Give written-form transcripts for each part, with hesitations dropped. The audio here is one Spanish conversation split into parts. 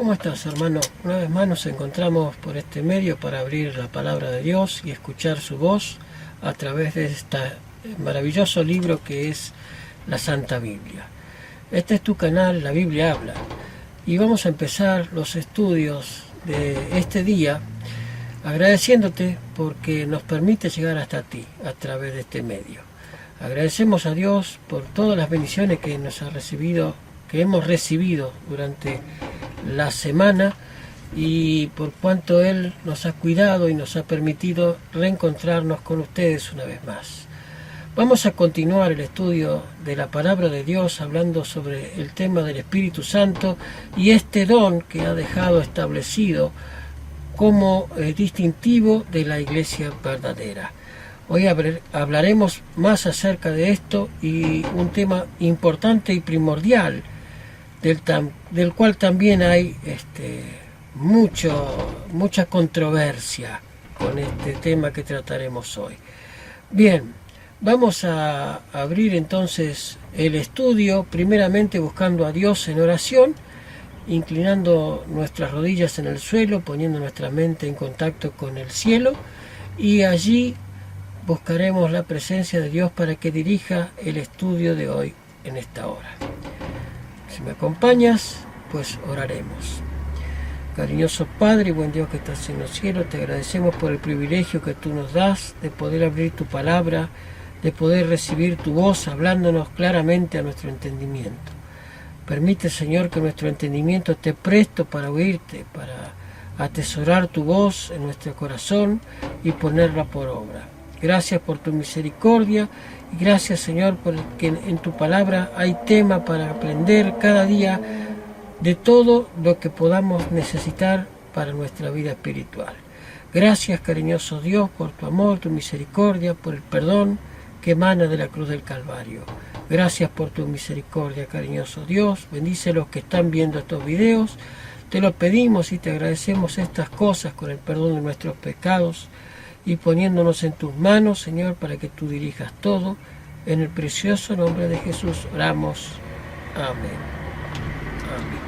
¿Cómo estás, hermano? Una vez más nos encontramos por este medio para abrir la palabra de Dios y escuchar su voz a través de este maravilloso libro que es la Santa Biblia. Este es tu canal, La Biblia Habla, y vamos a empezar los estudios de este día agradeciéndote porque nos permite llegar hasta ti a través de este medio. Agradecemos a Dios por todas las bendiciones que hemos recibido durante la semana y por cuanto Él nos ha cuidado y nos ha permitido reencontrarnos con ustedes una vez más. Vamos a continuar el estudio de la palabra de Dios hablando sobre el tema del Espíritu Santo y este don que ha dejado establecido como distintivo de la iglesia verdadera. Hoy hablaremos más acerca de esto y un tema importante y primordial del cual también hay mucha controversia con este tema que trataremos hoy. Bien, vamos a abrir entonces el estudio, primeramente buscando a Dios en oración, inclinando nuestras rodillas en el suelo, poniendo nuestra mente en contacto con el cielo, y allí buscaremos la presencia de Dios para que dirija el estudio de hoy en esta hora. Si me acompañas, pues oraremos. Cariñoso Padre y buen Dios que estás en los cielos, te agradecemos por el privilegio que tú nos das de poder abrir tu palabra, de poder recibir tu voz hablándonos claramente a nuestro entendimiento. Permite, Señor, que nuestro entendimiento esté presto para oírte, para atesorar tu voz en nuestro corazón y ponerla por obra. Gracias por tu misericordia y gracias, Señor, porque en tu palabra hay tema para aprender cada día de todo lo que podamos necesitar para nuestra vida espiritual. Gracias, cariñoso Dios, por tu amor, tu misericordia, por el perdón que emana de la cruz del Calvario. Gracias por tu misericordia, cariñoso Dios. Bendice a los que están viendo estos videos. Te lo pedimos y te agradecemos estas cosas con el perdón de nuestros pecados y poniéndonos en tus manos, Señor, para que tú dirijas todo. En el precioso nombre de Jesús oramos. Amén. Amén.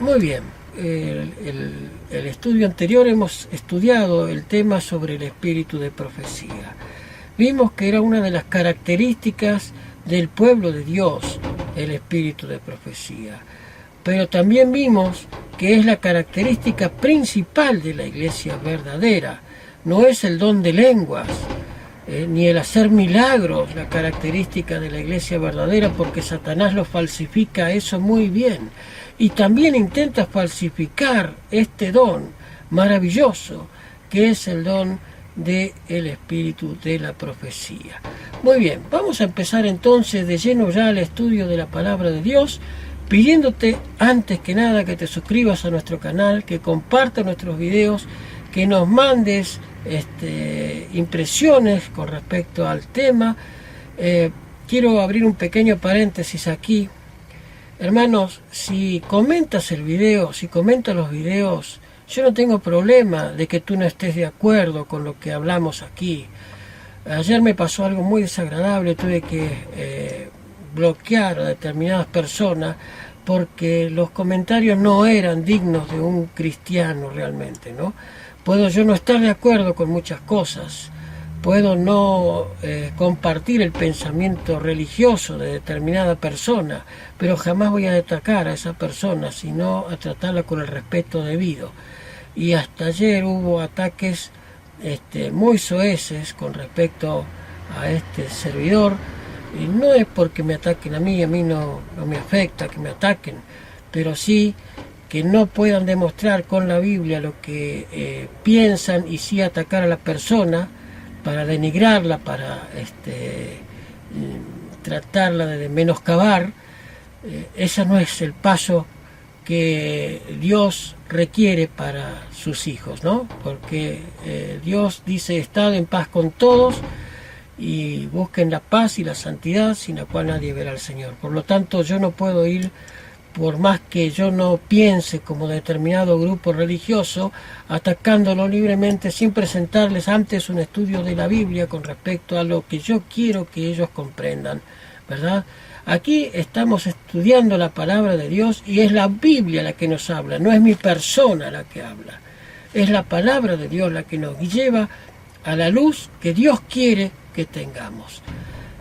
Muy bien. El estudio anterior hemos estudiado el tema sobre el espíritu de profecía. Vimos que era una de las características del pueblo de Dios, el espíritu de profecía. Pero también vimos que es la característica principal de la iglesia verdadera. No es el don de lenguas, ni el hacer milagros la característica de la iglesia verdadera, porque Satanás lo falsifica eso muy bien. Y también intenta falsificar este don maravilloso, que es el don del espíritu de la profecía. Muy bien, vamos a empezar entonces de lleno ya al estudio de la palabra de Dios, pidiéndote antes que nada que te suscribas a nuestro canal, que compartas nuestros videos, que nos mandes impresiones con respecto al tema. Quiero abrir un pequeño paréntesis aquí. Hermanos, si comentas el video, si comentas los videos, yo no tengo problema de que tú no estés de acuerdo con lo que hablamos aquí. Ayer me pasó algo muy desagradable, tuve que bloquear a determinadas personas porque los comentarios no eran dignos de un cristiano realmente, ¿no? Puedo yo no estar de acuerdo con muchas cosas, puedo no compartir el pensamiento religioso de determinada persona, pero jamás voy a atacar a esa persona, sino a tratarla con el respeto debido. Y hasta ayer hubo ataques muy soeces con respecto a este servidor, y no es porque me ataquen a mí no me afecta que me ataquen, pero sí que no puedan demostrar con la Biblia lo que piensan y sí atacar a la persona para denigrarla, para tratarla de menoscabar. Ese no es el paso que Dios requiere para sus hijos, ¿no? Porque Dios dice: estad en paz con todos y busquen la paz y la santidad, sin la cual nadie verá al Señor. Por lo tanto, yo no puedo ir, por más que yo no piense como determinado grupo religioso, atacándolo libremente sin presentarles antes un estudio de la Biblia con respecto a lo que yo quiero que ellos comprendan, ¿verdad? Aquí estamos estudiando la palabra de Dios y es la Biblia la que nos habla, no es mi persona la que habla. Es la palabra de Dios la que nos lleva a la luz que Dios quiere que tengamos.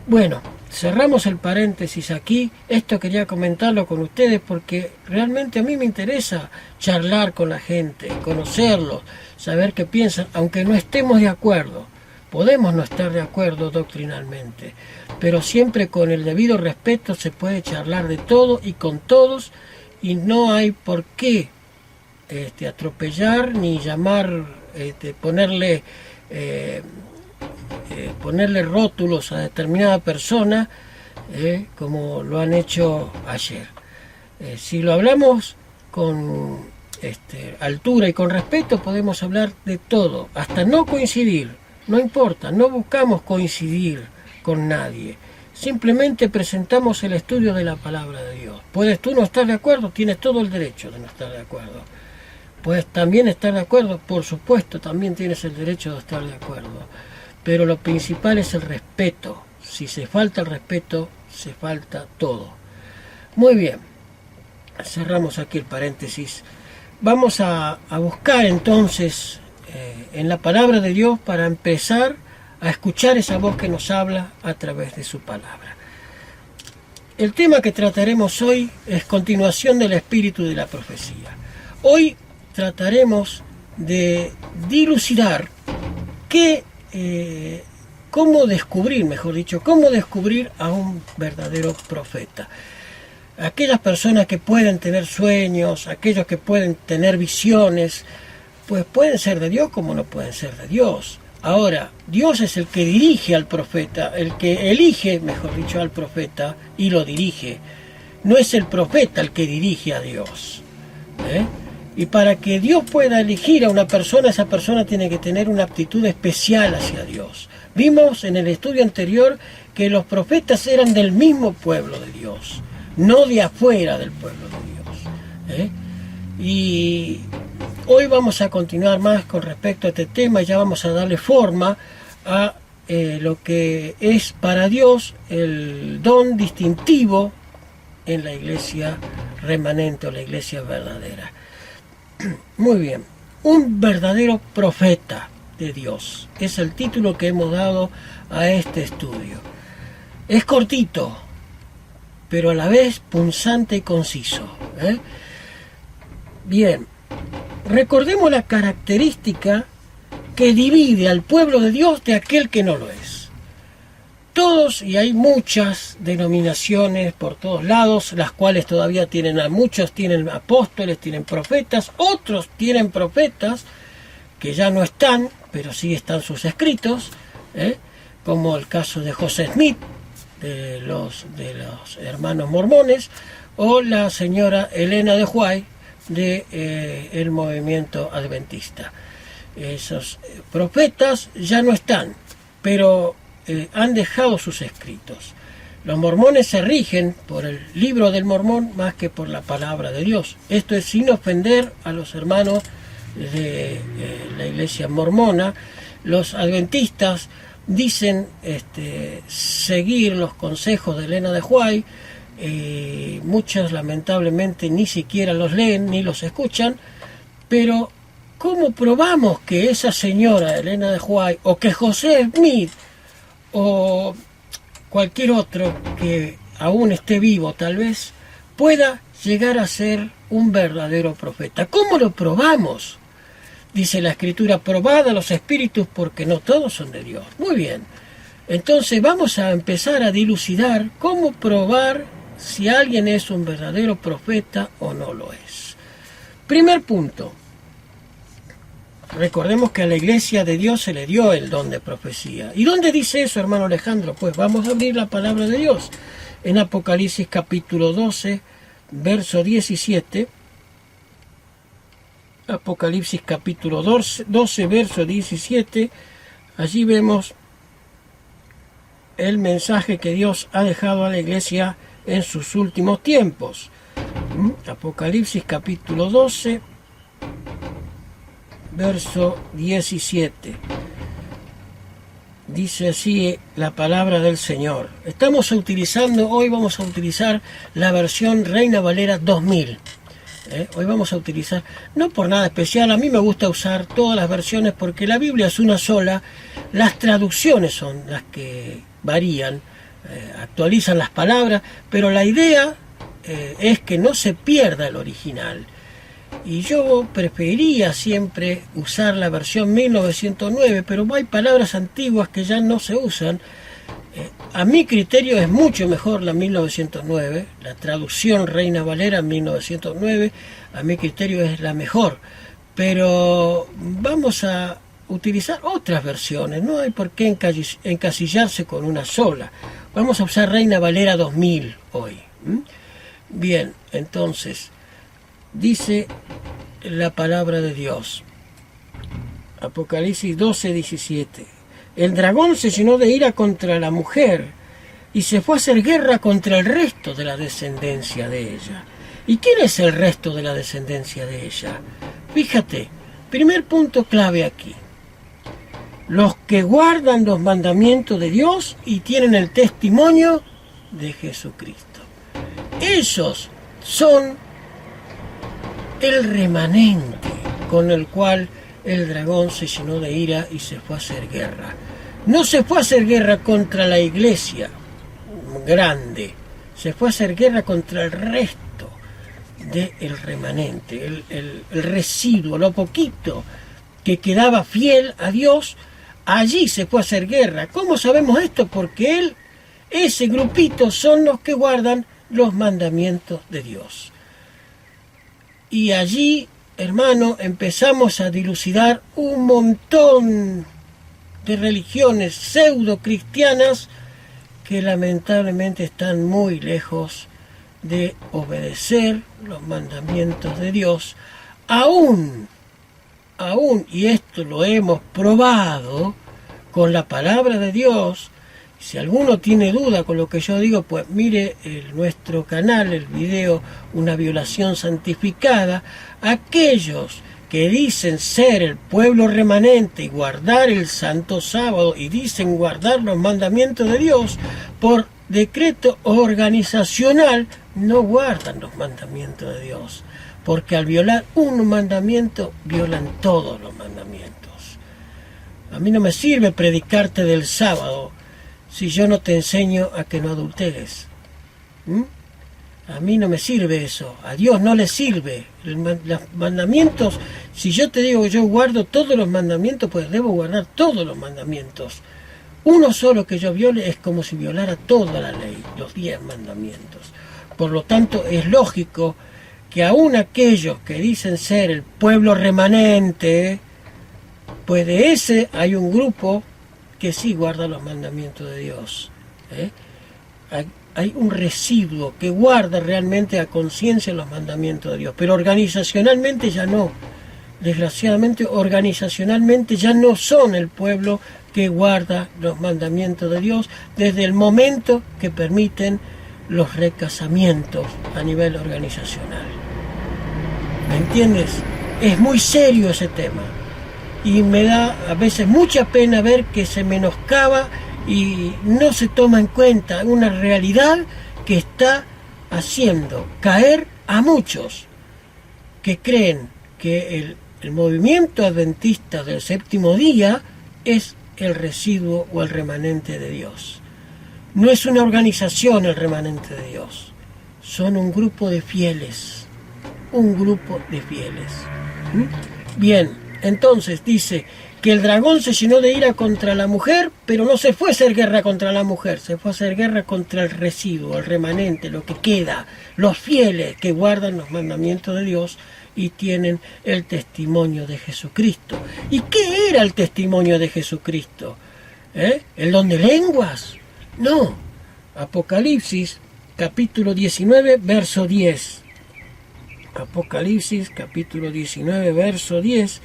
Bueno, cerramos el paréntesis aquí. Esto quería comentarlo con ustedes porque realmente a mí me interesa charlar con la gente, conocerlos, saber qué piensan, aunque no estemos de acuerdo. Podemos no estar de acuerdo doctrinalmente, pero siempre con el debido respeto se puede charlar de todo y con todos, y no hay por qué atropellar ni llamar, ponerle rótulos a determinada persona, como lo han hecho ayer. Si lo hablamos con altura y con respeto, podemos hablar de todo, hasta no coincidir. No importa, no buscamos coincidir con nadie. Simplemente presentamos el estudio de la palabra de Dios. Puedes tú no estar de acuerdo, tienes todo el derecho de no estar de acuerdo. Puedes también estar de acuerdo, por supuesto, también tienes el derecho de estar de acuerdo. Pero lo principal es el respeto. Si se falta el respeto, se falta todo. Muy bien, cerramos aquí el paréntesis. Vamos a buscar entonces en la palabra de Dios para empezar a escuchar esa voz que nos habla a través de su palabra. El tema que trataremos hoy es continuación del espíritu de la profecía. Hoy trataremos de dilucidar cómo descubrir a un verdadero profeta. Aquellas personas que pueden tener sueños, aquellos que pueden tener visiones, pues pueden ser de Dios como no pueden ser de Dios. Ahora, Dios es el que dirige al profeta, el que elige, mejor dicho, al profeta y lo dirige. No es el profeta el que dirige a Dios. Y para que Dios pueda elegir a una persona, esa persona tiene que tener una actitud especial hacia Dios. Vimos en el estudio anterior que los profetas eran del mismo pueblo de Dios, no de afuera del pueblo de Dios. Y hoy vamos a continuar más con respecto a este tema y ya vamos a darle forma a lo que es para Dios el don distintivo en la iglesia remanente o la iglesia verdadera. Muy bien, un verdadero profeta de Dios es el título que hemos dado a este estudio. Es cortito, pero a la vez punzante y conciso. Bien, recordemos la característica que divide al pueblo de Dios de aquel que no lo es. Todos, y hay muchas denominaciones por todos lados, las cuales todavía muchos tienen apóstoles, tienen profetas, otros tienen profetas que ya no están, pero sí están sus escritos, como el caso de José Smith, de los hermanos mormones, o la señora Elena de White, del movimiento adventista. Esos profetas ya no están, pero han dejado sus escritos. Los mormones se rigen por el libro del Mormón más que por la palabra de Dios. Esto es sin ofender a los hermanos de la iglesia mormona. Los adventistas dicen seguir los consejos de Elena de White. Muchos lamentablemente ni siquiera los leen ni los escuchan, pero ¿cómo probamos que esa señora Elena de White o que José Smith o cualquier otro que aún esté vivo tal vez pueda llegar a ser un verdadero profeta? ¿Cómo lo probamos? Dice la Escritura, probad a los espíritus porque no todos son de Dios. Muy bien, entonces vamos a empezar a dilucidar cómo probar si alguien es un verdadero profeta o no lo es. Primer punto. Recordemos que a la iglesia de Dios se le dio el don de profecía. ¿Y dónde dice eso, hermano Alejandro? Pues vamos a abrir la palabra de Dios. En Apocalipsis capítulo 12, verso 17. Apocalipsis capítulo 12, verso 17. Allí vemos el mensaje que Dios ha dejado a la iglesia en sus últimos tiempos. Apocalipsis capítulo 12, verso 17. Dice así la palabra del Señor. Hoy vamos a utilizar la versión Reina Valera 2000. Hoy vamos a utilizar, no por nada especial, a mí me gusta usar todas las versiones porque la Biblia es una sola, las traducciones son las que varían, actualizan las palabras, pero la idea es que no se pierda el original. Y yo preferiría siempre usar la versión 1909, pero hay palabras antiguas que ya no se usan. A mi criterio es mucho mejor la 1909, la traducción Reina Valera 1909, a mi criterio es la mejor. Pero vamos a utilizar otras versiones, no hay por qué encasillarse con una sola. Vamos a usar Reina Valera 2000 hoy. Bien, entonces, dice la palabra de Dios, Apocalipsis 12:17. El dragón se llenó de ira contra la mujer y se fue a hacer guerra contra el resto de la descendencia de ella. ¿Y quién es el resto de la descendencia de ella? Fíjate, primer punto clave aquí. Los que guardan los mandamientos de Dios y tienen el testimonio de Jesucristo. Ellos son el remanente con el cual el dragón se llenó de ira y se fue a hacer guerra. No se fue a hacer guerra contra la iglesia grande, se fue a hacer guerra contra el resto del remanente, el residuo, lo poquito que quedaba fiel a Dios. Allí se fue a hacer guerra. ¿Cómo sabemos esto? Porque ese grupito son los que guardan los mandamientos de Dios. Y allí, hermano, empezamos a dilucidar un montón de religiones pseudo-cristianas que lamentablemente están muy lejos de obedecer los mandamientos de Dios, aún, y esto lo hemos probado con la palabra de Dios. Si alguno tiene duda con lo que yo digo, pues mire nuestro canal, el video Una violación santificada. Aquellos que dicen ser el pueblo remanente y guardar el santo sábado y dicen guardar los mandamientos de Dios, por decreto organizacional no guardan los mandamientos de Dios, porque al violar un mandamiento violan todos los mandamientos. A mí no me sirve predicarte del sábado si yo no te enseño a que no adulteres. A mí no me sirve eso, a Dios no le sirve. Los mandamientos, si yo te digo que yo guardo todos los mandamientos, pues debo guardar todos los mandamientos. Uno solo que yo viole es como si violara toda la ley, los 10 mandamientos. Por lo tanto, es lógico que aún aquellos que dicen ser el pueblo remanente, pues de ese hay un grupo que sí guarda los mandamientos de Dios. Hay un residuo que guarda realmente a conciencia los mandamientos de Dios, pero organizacionalmente ya no. Desgraciadamente, organizacionalmente ya no son el pueblo que guarda los mandamientos de Dios desde el momento que permiten los recasamientos a nivel organizacional. ¿Me entiendes? Es muy serio ese tema y me da a veces mucha pena ver que se menoscaba y no se toma en cuenta una realidad que está haciendo caer a muchos que creen que el movimiento adventista del séptimo día es el residuo o el remanente de Dios. No es una organización el remanente de Dios, son un grupo de fieles, Bien, entonces dice que el dragón se llenó de ira contra la mujer, pero no se fue a hacer guerra contra la mujer, se fue a hacer guerra contra el residuo, el remanente, lo que queda, los fieles que guardan los mandamientos de Dios y tienen el testimonio de Jesucristo. ¿Y qué era el testimonio de Jesucristo? ¿El don de lenguas? No. Apocalipsis capítulo 19, verso 10. Apocalipsis capítulo 19, verso 10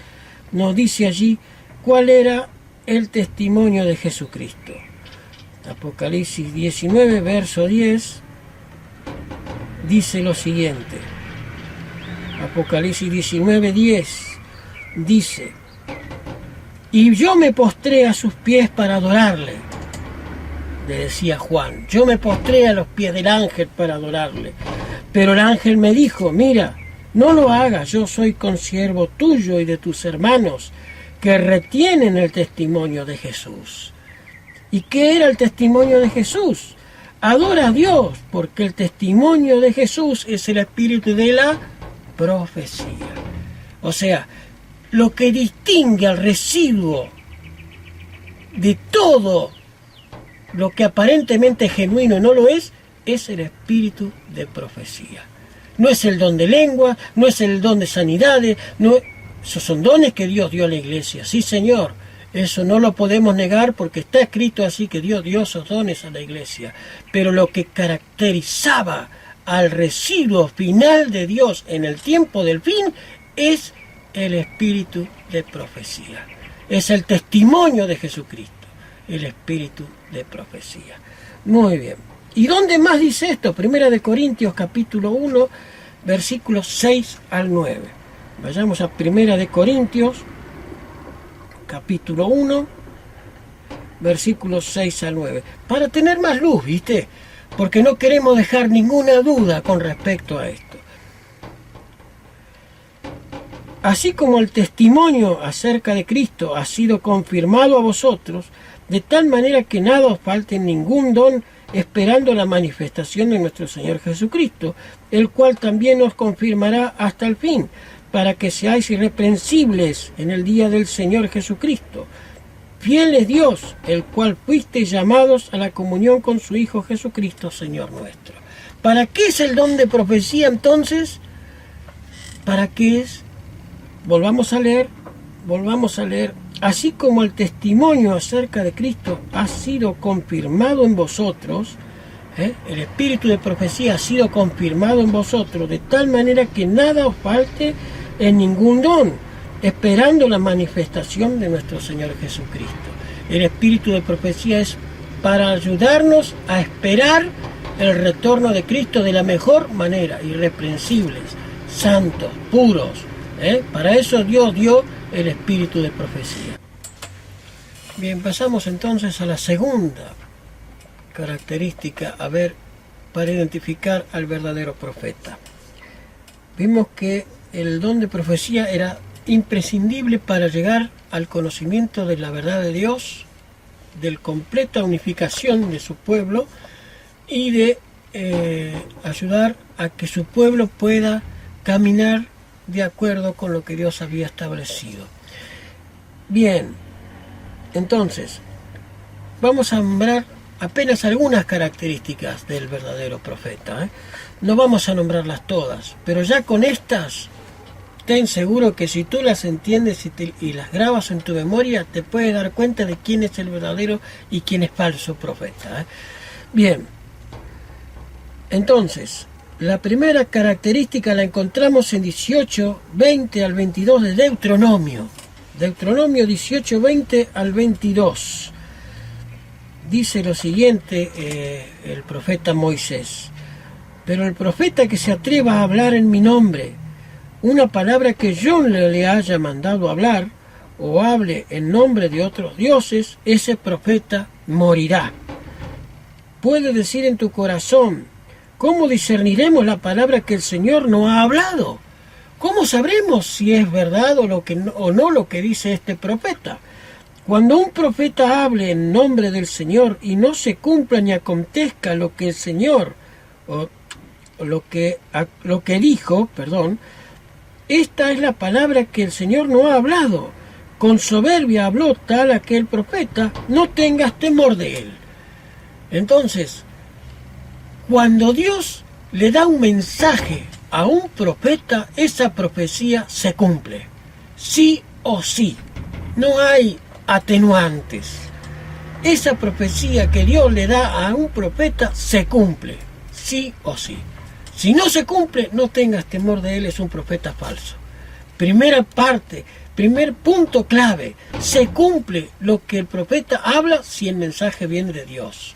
nos dice allí cuál era el testimonio de Jesucristo. Apocalipsis 19, verso 10 dice lo siguiente. Apocalipsis 19, 10 dice: y yo me postré a sus pies para adorarle. Le decía Juan, yo me postré a los pies del ángel para adorarle. Pero el ángel me dijo, mira, no lo hagas, yo soy consiervo tuyo y de tus hermanos, que retienen el testimonio de Jesús. ¿Y qué era el testimonio de Jesús? Adora a Dios, porque el testimonio de Jesús es el espíritu de la profecía. O sea, lo que distingue al residuo de todo lo que aparentemente es genuino y no lo es el espíritu de profecía. No es el don de lengua, no es el don de sanidades, no, esos son dones que Dios dio a la iglesia, sí Señor, eso no lo podemos negar porque está escrito así que Dios dio esos dones a la iglesia, pero lo que caracterizaba al residuo final de Dios en el tiempo del fin es el espíritu de profecía, es el testimonio de Jesucristo, el espíritu de profecía. Muy bien. ¿Y dónde más dice esto? Primera de Corintios capítulo 1, versículos 6 al 9. Vayamos a Primera de Corintios capítulo 1, versículos 6 al 9. Para tener más luz, ¿viste? Porque no queremos dejar ninguna duda con respecto a esto. Así como el testimonio acerca de Cristo ha sido confirmado a vosotros, de tal manera que nada os falte ningún don, esperando la manifestación de nuestro Señor Jesucristo, el cual también os confirmará hasta el fin, para que seáis irreprensibles en el día del Señor Jesucristo. Fiel es Dios, el cual fuisteis llamados a la comunión con su Hijo Jesucristo, Señor nuestro. ¿Para qué es el don de profecía entonces? ¿Para qué es? Volvamos a leer. Así como el testimonio acerca de Cristo ha sido confirmado en vosotros, el espíritu de profecía ha sido confirmado en vosotros, de tal manera que nada os falte en ningún don, esperando la manifestación de nuestro Señor Jesucristo. El espíritu de profecía es para ayudarnos a esperar el retorno de Cristo de la mejor manera, irreprensibles, santos, puros. Para eso Dios dio el espíritu de profecía. Bien, pasamos entonces a la segunda característica, para identificar al verdadero profeta. Vimos que el don de profecía era imprescindible para llegar al conocimiento de la verdad de Dios, de completa unificación de su pueblo y de ayudar a que su pueblo pueda caminar de acuerdo con lo que Dios había establecido. Bien, entonces, vamos a nombrar apenas algunas características del verdadero profeta. No vamos a nombrarlas todas, pero ya con estas, ten seguro que si tú las entiendes y las grabas en tu memoria, te puedes dar cuenta de quién es el verdadero y quién es falso profeta. Bien, entonces, la primera característica la encontramos en 18, 20 al 22 de Deuteronomio. Deuteronomio 18, 20 al 22. Dice lo siguiente el profeta Moisés. Pero el profeta que se atreva a hablar en mi nombre, una palabra que yo le haya mandado hablar, o hable en nombre de otros dioses, ese profeta morirá. Puede decir en tu corazón, ¿cómo discerniremos la palabra que el Señor no ha hablado? ¿Cómo sabremos si es verdad o no lo que dice este profeta? Cuando un profeta hable en nombre del Señor y no se cumpla ni acontezca lo que el Señor, o lo que dijo, esta es la palabra que el Señor no ha hablado. Con soberbia habló tal aquel profeta, no tengas temor de él. Entonces, cuando Dios le da un mensaje a un profeta, esa profecía se cumple, sí o sí, no hay atenuantes. Esa profecía que Dios le da a un profeta se cumple, sí o sí. Si no se cumple, no tengas temor de él, es un profeta falso. Primera parte, primer punto clave, se cumple lo que el profeta habla si el mensaje viene de Dios.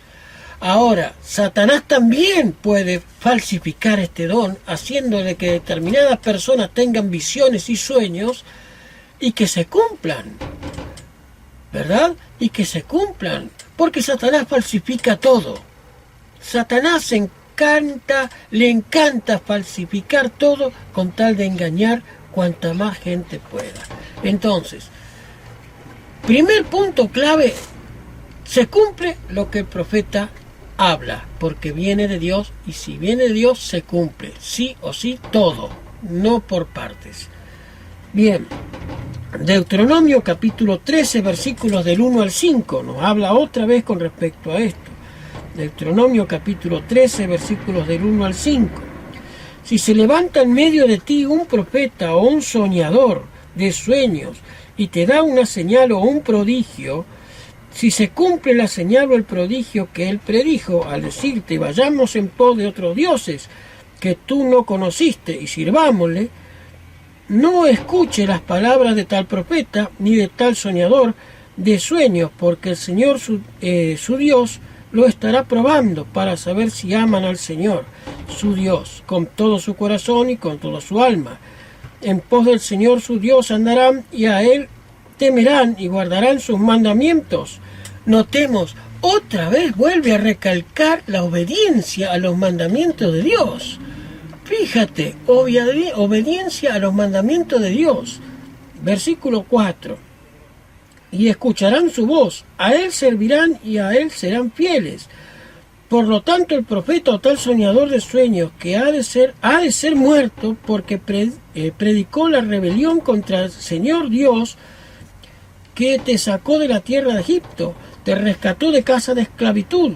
Ahora, Satanás también puede falsificar este don, haciendo de que determinadas personas tengan visiones y sueños y que se cumplan. ¿verdad? Y que se cumplan, porque Satanás falsifica todo. Satanás le encanta falsificar todo con tal de engañar cuanta más gente pueda. Entonces, primer punto clave, se cumple lo que el profeta habla, porque viene de Dios, y si viene de Dios se cumple, sí o sí, todo, no por partes. Bien, Deuteronomio capítulo 13, versículos del 1 al 5, nos habla otra vez con respecto a esto. Deuteronomio capítulo 13, versículos del 1 al 5. Si se levanta en medio de ti un profeta o un soñador de sueños y te da una señal o un prodigio, si se cumple la señal o el prodigio que él predijo al decirte vayamos en pos de otros dioses que tú no conociste y sirvámosle, no escuche las palabras de tal profeta ni de tal soñador de sueños, porque el Señor su Dios lo estará probando para saber si aman al Señor, su Dios, con todo su corazón y con toda su alma. En pos del Señor su Dios andarán y a Él temerán y guardarán sus mandamientos. Notemos, otra vez vuelve a recalcar la obediencia a los mandamientos de Dios. Fíjate, obediencia a los mandamientos de Dios. Versículo 4. Y escucharán su voz, a él servirán y a él serán fieles. Por lo tanto, el profeta o tal soñador de sueños que ha de ser muerto porque predicó la rebelión contra el Señor Dios que te sacó de la tierra de Egipto, te rescató de casa de esclavitud.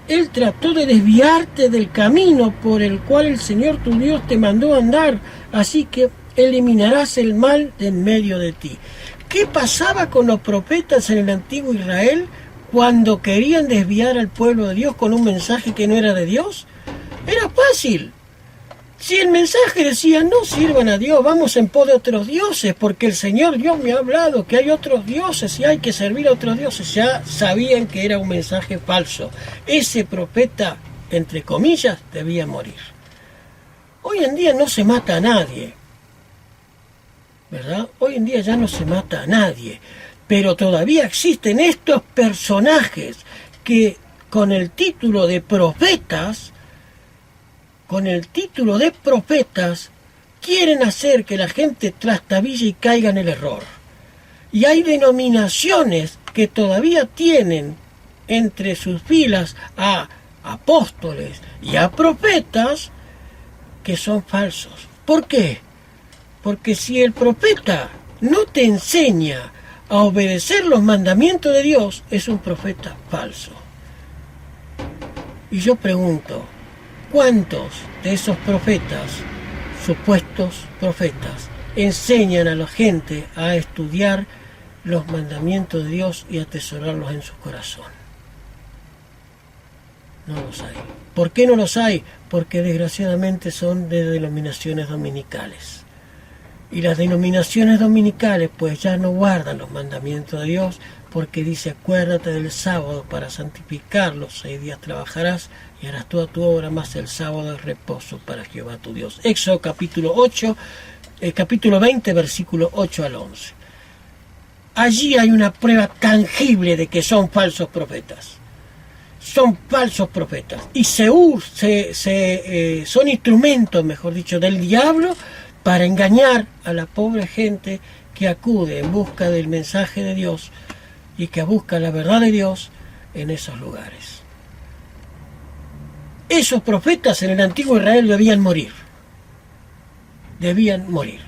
Él trató de desviarte del camino por el cual el Señor tu Dios te mandó andar, así que eliminarás el mal de en medio de ti. ¿Qué pasaba con los profetas en el antiguo Israel cuando querían desviar al pueblo de Dios con un mensaje que no era de Dios? Era fácil. Si el mensaje decía, no sirvan a Dios, vamos en pos de otros dioses, porque el Señor Dios me ha hablado que hay otros dioses y hay que servir a otros dioses, ya sabían que era un mensaje falso. Ese profeta, entre comillas, debía morir. Hoy en día no se mata a nadie, ¿verdad? Hoy en día ya no se mata a nadie, pero todavía existen estos personajes que con el título de profetas, quieren hacer que la gente trastabille y caiga en el error. Y hay denominaciones que todavía tienen entre sus filas a apóstoles y a profetas que son falsos. ¿Por qué? Porque si el profeta no te enseña a obedecer los mandamientos de Dios, es un profeta falso. Y yo pregunto, ¿cuántos de esos profetas, supuestos profetas, enseñan a la gente a estudiar los mandamientos de Dios y atesorarlos en su corazón? No los hay. ¿Por qué no los hay? Porque desgraciadamente son de denominaciones dominicales. Y las denominaciones dominicales pues ya no guardan los mandamientos de Dios, porque dice, acuérdate del sábado para santificarlo, 6 días trabajarás y harás toda tu obra, más el sábado es reposo para Jehová tu Dios. Éxodo capítulo 20, versículo 8 al 11. Allí hay una prueba tangible de que son falsos profetas. Son falsos profetas y son instrumentos, mejor dicho, del diablo para engañar a la pobre gente que acude en busca del mensaje de Dios y que busca la verdad de Dios en esos lugares. Esos profetas en el antiguo Israel debían morir. Debían morir.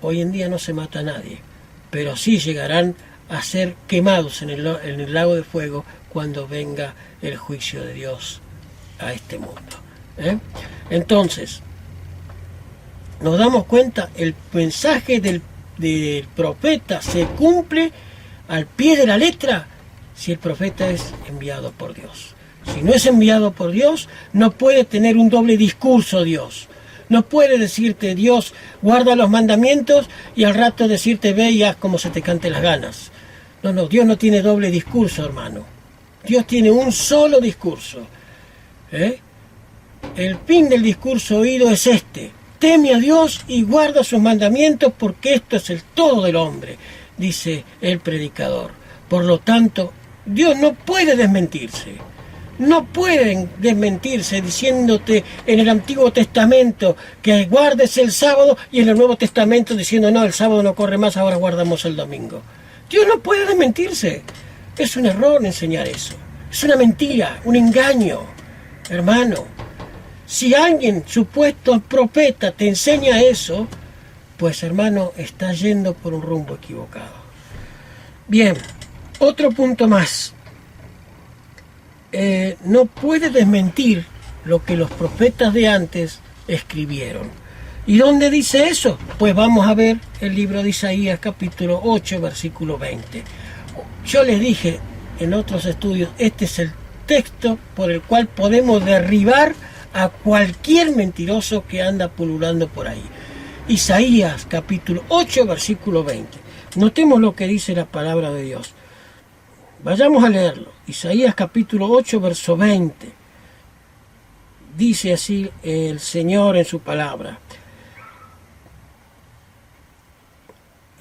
Hoy en día no se mata a nadie, pero sí llegarán a ser quemados en el lago de fuego cuando venga el juicio de Dios a este mundo. Entonces, nos damos cuenta, el mensaje del profeta se cumple al pie de la letra si el profeta es enviado por Dios. Si no es enviado por Dios, no puede tener un doble discurso Dios. No puede decirte, Dios, guarda los mandamientos y al rato decirte, ve y haz como se te cante las ganas. No, Dios no tiene doble discurso, hermano. Dios tiene un solo discurso. El fin del discurso oído es este: teme a Dios y guarda sus mandamientos, porque esto es el todo del hombre, dice el predicador. Por lo tanto, Dios no puede desmentirse. No pueden desmentirse diciéndote en el Antiguo Testamento que guardes el sábado y en el Nuevo Testamento diciendo no, el sábado no corre más, ahora guardamos el domingo. Dios no puede desmentirse. Es un error enseñar eso. Es una mentira, un engaño. Hermano, si alguien, supuesto profeta, te enseña eso, pues hermano, está yendo por un rumbo equivocado. Bien, otro punto más. No puede desmentir lo que los profetas de antes escribieron. ¿Y dónde dice eso? Pues vamos a ver el libro de Isaías capítulo 8, versículo 20. Yo les dije en otros estudios, este es el texto por el cual podemos derribar a cualquier mentiroso que anda pululando por ahí. Isaías capítulo 8, versículo 20. Notemos lo que dice la palabra de Dios. Vayamos a leerlo. Isaías capítulo 8, verso 20. Dice así el Señor en su palabra.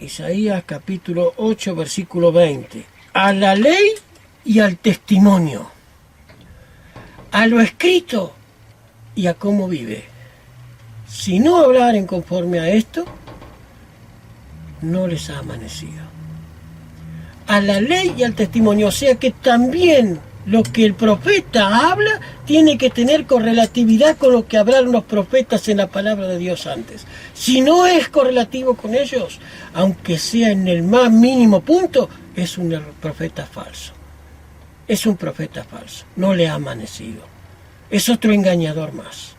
Isaías capítulo 8, versículo 20. A la ley y al testimonio, a lo escrito y a cómo vive. Si no hablaren conforme a esto, no les ha amanecido. A la ley y al testimonio, o sea que también lo que el profeta habla tiene que tener correlatividad con lo que hablaron los profetas en la palabra de Dios antes. Si no es correlativo con ellos, aunque sea en el más mínimo punto, es un profeta falso. Es un profeta falso, no le ha amanecido. Es otro engañador más.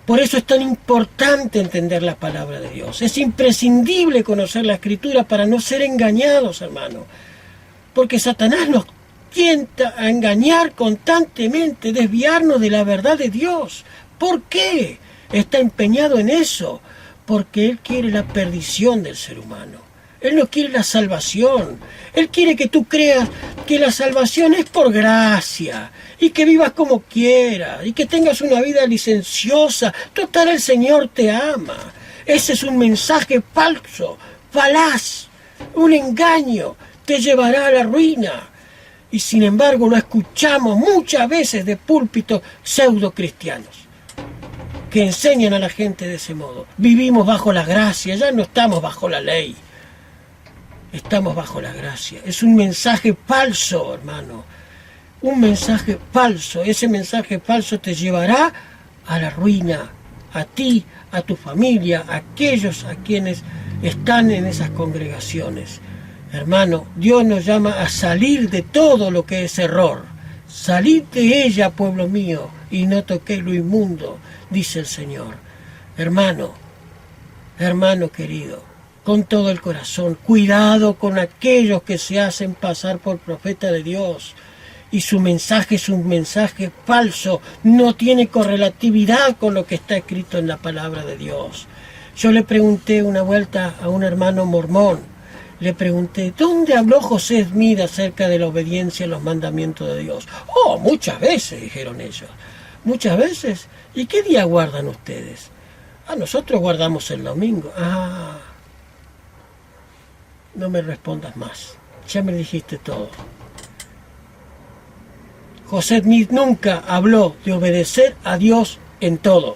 Por eso es tan importante entender la palabra de Dios. Es imprescindible conocer la Escritura para no ser engañados, hermano. Porque Satanás nos tienta a engañar constantemente, desviarnos de la verdad de Dios. ¿Por qué? Está empeñado en eso. Porque Él quiere la perdición del ser humano. Él no quiere la salvación. Él quiere que tú creas que la salvación es por gracia y que vivas como quieras y que tengas una vida licenciosa. Total, el Señor te ama. Ese es un mensaje falso, falaz, un engaño. Te llevará a la ruina. Y sin embargo lo escuchamos muchas veces de púlpitos pseudo cristianos que enseñan a la gente de ese modo. Vivimos bajo la gracia, ya no estamos bajo la ley. Estamos bajo la gracia. Es un mensaje falso, hermano. Un mensaje falso. Ese mensaje falso te llevará a la ruina. A ti, a tu familia, a aquellos a quienes están en esas congregaciones. Hermano, Dios nos llama a salir de todo lo que es error. Salid de ella, pueblo mío, y no toquéis lo inmundo, dice el Señor. Hermano, hermano querido, con todo el corazón, cuidado con aquellos que se hacen pasar por profeta de Dios. Y su mensaje es un mensaje falso, no tiene correlatividad con lo que está escrito en la palabra de Dios. Yo le pregunté una vuelta a un hermano mormón, le pregunté, ¿dónde habló José Smith acerca de la obediencia a los mandamientos de Dios? Oh, muchas veces, dijeron ellos. Muchas veces. ¿Y qué día guardan ustedes? Nosotros guardamos el domingo. No me respondas más. Ya me dijiste todo. José Smith nunca habló de obedecer a Dios en todo,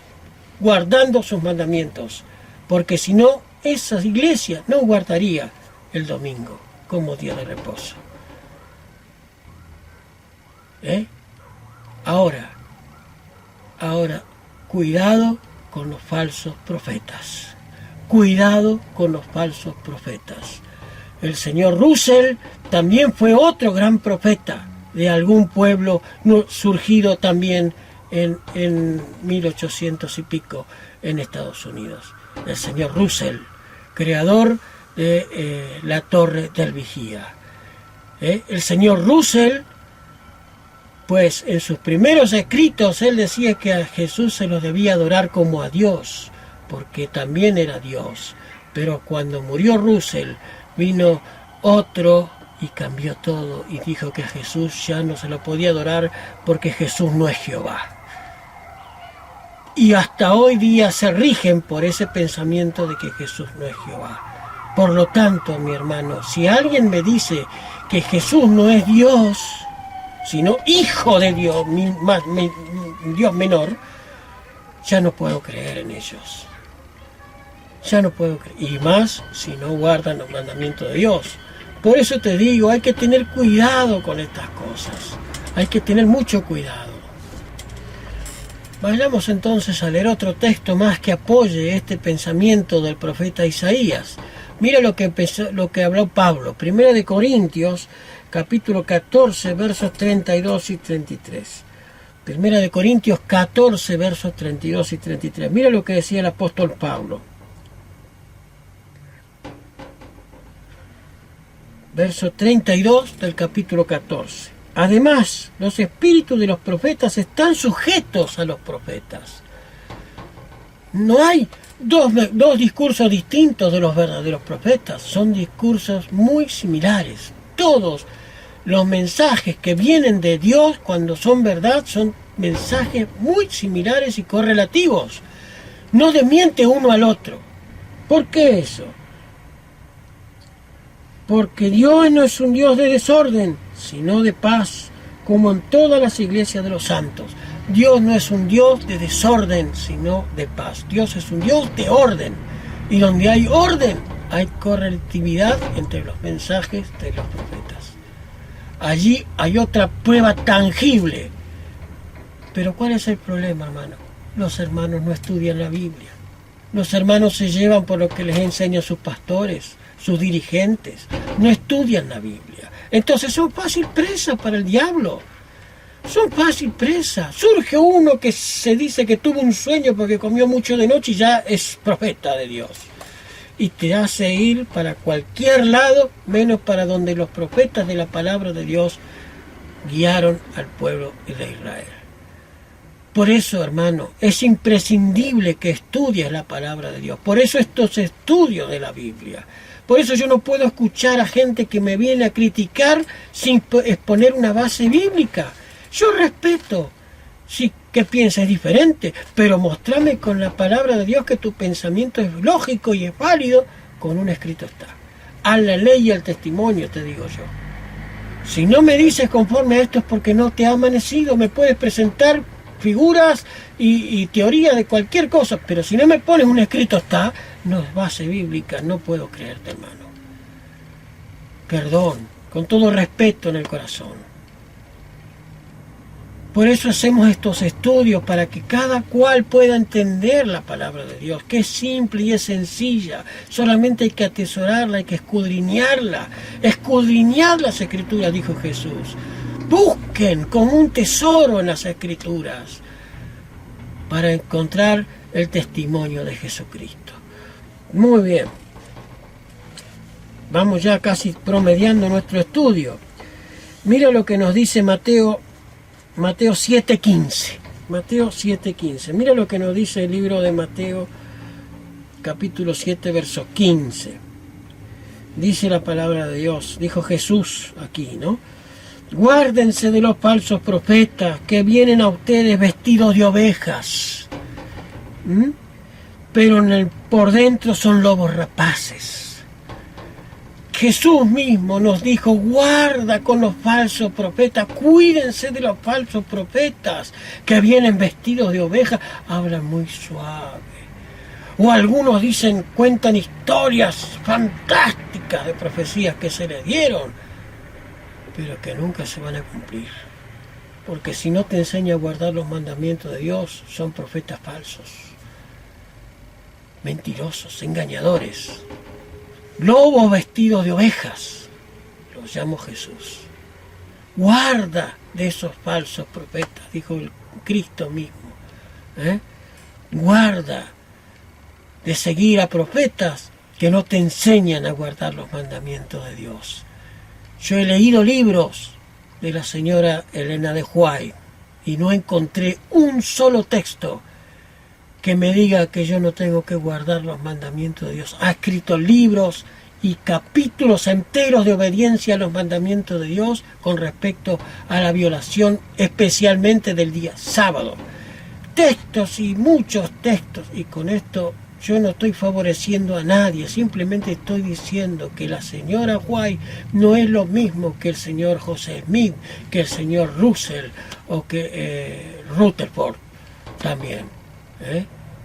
guardando sus mandamientos, porque si no, esa iglesia no guardaría el domingo como día de reposo. Ahora, cuidado con los falsos profetas. Cuidado con los falsos profetas. El señor Russell también fue otro gran profeta de algún pueblo surgido también en 1800 y pico en Estados Unidos. El señor Russell, creador de la Torre del Vigía. El señor Russell, pues en sus primeros escritos él decía que a Jesús se lo debía adorar como a Dios, porque también era Dios. Pero cuando murió Russell, vino otro y cambió todo y dijo que a Jesús ya no se lo podía adorar porque Jesús no es Jehová. Y hasta hoy día se rigen por ese pensamiento de que Jesús no es Jehová. Por lo tanto, mi hermano, si alguien me dice que Jesús no es Dios, sino hijo de Dios, Dios menor, ya no puedo creer en ellos. Ya no puedo creer. Y más si no guardan los mandamientos de Dios. Por eso te digo, hay que tener cuidado con estas cosas. Hay que tener mucho cuidado. Vayamos entonces a leer otro texto más que apoye este pensamiento del profeta Isaías. Mira lo que habló Pablo. 1 Corintios, capítulo 14, versos 32 y 33. 1 Corintios 14, versos 32 y 33. Mira lo que decía el apóstol Pablo. Verso 32 del capítulo 14. Además, los espíritus de los profetas están sujetos a los profetas. No hay dos discursos distintos de los verdaderos profetas, son discursos muy similares. Todos los mensajes que vienen de Dios, cuando son verdad, son mensajes muy similares y correlativos. No desmiente uno al otro. ¿Por qué eso? Porque Dios no es un Dios de desorden, sino de paz, como en todas las iglesias de los santos. Dios no es un Dios de desorden, sino de paz. Dios es un Dios de orden. Y donde hay orden, hay correlatividad entre los mensajes de los profetas. Allí hay otra prueba tangible. Pero ¿cuál es el problema, hermano? Los hermanos no estudian la Biblia. Los hermanos se llevan por lo que les enseñan sus pastores, sus dirigentes. No estudian la Biblia. Entonces son fácil presa para el diablo. Son fácil presa. Surge uno que se dice que tuvo un sueño porque comió mucho de noche y ya es profeta de Dios. Y te hace ir para cualquier lado, menos para donde los profetas de la palabra de Dios guiaron al pueblo de Israel. Por eso, hermano, es imprescindible que estudies la palabra de Dios. Por eso estos estudios de la Biblia. Por eso yo no puedo escuchar a gente que me viene a criticar sin exponer una base bíblica. Yo respeto, si que piensas diferente, pero mostrame con la palabra de Dios que tu pensamiento es lógico y es válido, con un escrito está. A la ley y al testimonio, te digo yo. Si no me dices conforme a esto es porque no te ha amanecido. Me puedes presentar figuras y teoría de cualquier cosa, pero si no me pones un escrito está, no es base bíblica, no puedo creerte, hermano. Perdón, con todo respeto en el corazón. Por eso hacemos estos estudios, para que cada cual pueda entender la palabra de Dios, que es simple y es sencilla. Solamente hay que atesorarla, hay que escudriñarla. Escudriñad las Escrituras, dijo Jesús. Busquen como un tesoro en las Escrituras para encontrar el testimonio de Jesucristo. Muy bien. Vamos ya casi promediando nuestro estudio. Mira lo que nos dice Mateo 7:15. Mateo 7:15. Mira lo que nos dice el libro de Mateo, capítulo 7, verso 15. Dice la palabra de Dios, dijo Jesús aquí, ¿no? Guárdense de los falsos profetas que vienen a ustedes vestidos de ovejas, pero por dentro son lobos rapaces. Jesús mismo nos dijo, guarda con los falsos profetas, cuídense de los falsos profetas que vienen vestidos de ovejas, hablan muy suave. O algunos cuentan historias fantásticas de profecías que se les dieron, pero que nunca se van a cumplir. Porque si no te enseña a guardar los mandamientos de Dios, son profetas falsos, mentirosos, engañadores. Lobos vestidos de ovejas, los llamó Jesús. Guarda de esos falsos profetas, dijo el Cristo mismo. Guarda de seguir a profetas que no te enseñan a guardar los mandamientos de Dios. Yo he leído libros de la señora Elena de White y no encontré un solo texto que me diga que yo no tengo que guardar los mandamientos de Dios. Ha escrito libros y capítulos enteros de obediencia a los mandamientos de Dios con respecto a la violación, especialmente del día sábado. Textos y muchos textos, y con esto yo no estoy favoreciendo a nadie, simplemente estoy diciendo que la señora White no es lo mismo que el señor José Smith, que el señor Russell o que Rutherford también.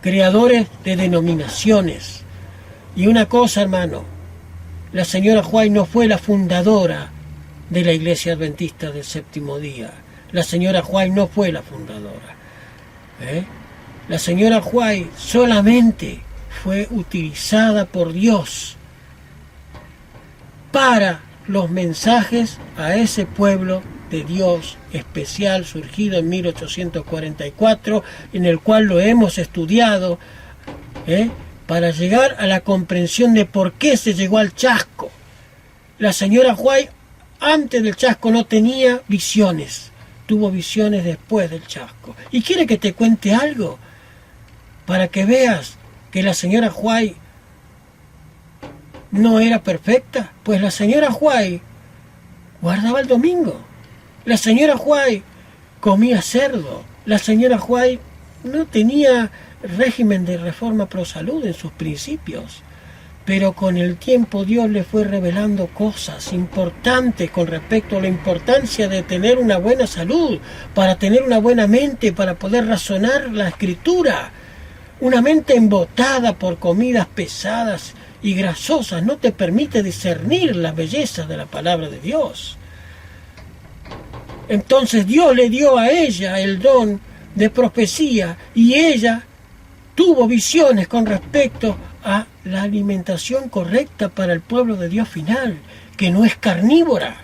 Creadores de denominaciones. Y una cosa, hermano, la señora White no fue la fundadora de la Iglesia Adventista del Séptimo Día. La señora White no fue la fundadora. La señora White solamente fue utilizada por Dios para los mensajes a ese pueblo de Dios especial surgido en 1844, en el cual lo hemos estudiado, para llegar a la comprensión de por qué se llegó al chasco. La señora White antes del chasco no tenía visiones, tuvo visiones después del chasco. ¿Y quiere que te cuente algo? Para que veas que la señora White no era perfecta. Pues la señora White guardaba el domingo. La señora White comía cerdo. La señora White no tenía régimen de reforma pro salud en sus principios. Pero con el tiempo Dios le fue revelando cosas importantes con respecto a la importancia de tener una buena salud, para tener una buena mente, para poder razonar la escritura. Una mente embotada por comidas pesadas y grasosas no te permite discernir la belleza de la palabra de Dios. Entonces Dios le dio a ella el don de profecía y ella tuvo visiones con respecto a la alimentación correcta para el pueblo de Dios final, que no es carnívora,